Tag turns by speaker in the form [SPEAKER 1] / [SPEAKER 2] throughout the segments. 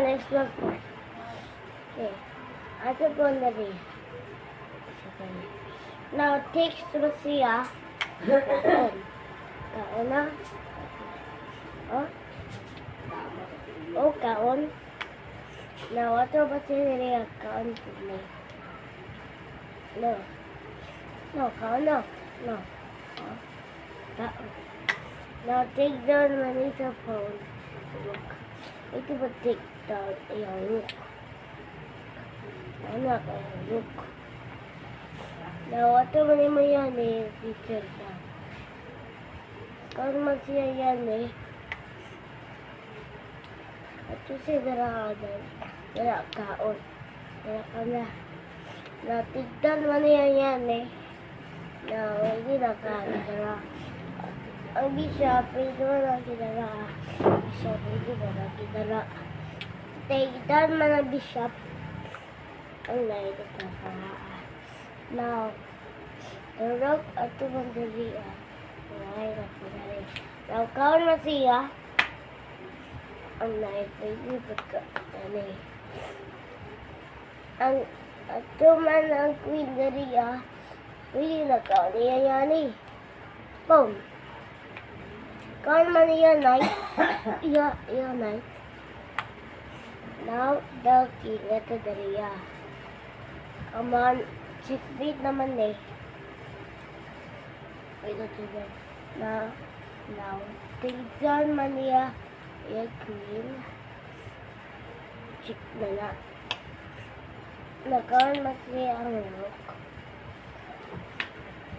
[SPEAKER 1] next one po. Okay. Ito po na rin. Now, takes to siya. Kaon. Kaon na. Oh. Oh, kaon. Now, ato ba siya kaon po niya? No. No, kaon no. No. Oh. Kaon. Now, take down Manita phone. Look. Ito ba take down? Ayaw, look. Ano ka? Look. Now, ato man mo yan eh, teacher ka. Kaon man siya yan eh. Ato siya daraadan. Dara kaon. Dara ka na. Now, tigdan man yan eh. Now, hindi na ka. Dara. Ang bishop, pwede mo na kinara. Bishop, pwede mo na kinara. Tigdan man ang bishop. Ang naidot na ka. Now, the rock at the Mandaria. Now, kaon na siya. Ang naipagipag ka. Ang ato man ang Queen Daria. Pwede na kaon niya yan eh. Boom. Kaon man niya night. Iya night. Now, the King at the Daria. Come on. Chickbait naman eh. Ito diba. Now, tigdan man niya yung queen. Chick na na. Nakaon mas niya ang rook.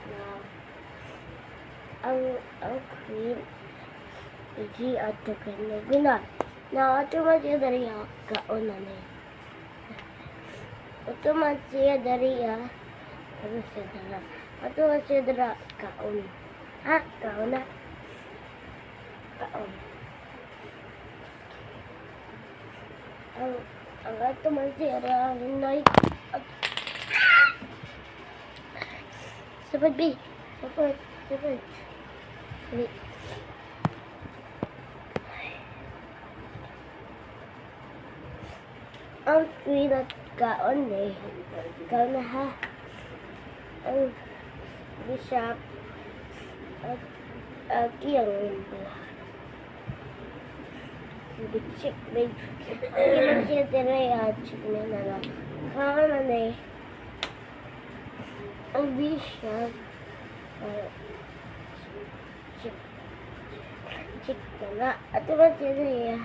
[SPEAKER 1] Now, ang queen iji at the kanya guna. Now, ato man siya dari kaon na niya. Ato man siya dari ano siya dara? Ato man siya dara kaon. Ha? Kaon na? Kaon. Ang ato man siya dara night. Sapat B. Sapat. Wait. Ang queen at kaon eh. Kaon na ha. Ang bishop at kiyang window. Check babe. Kaya siya tiray at check na lang. Kaon na eh. Ang bishop check na na. At diba siya tiray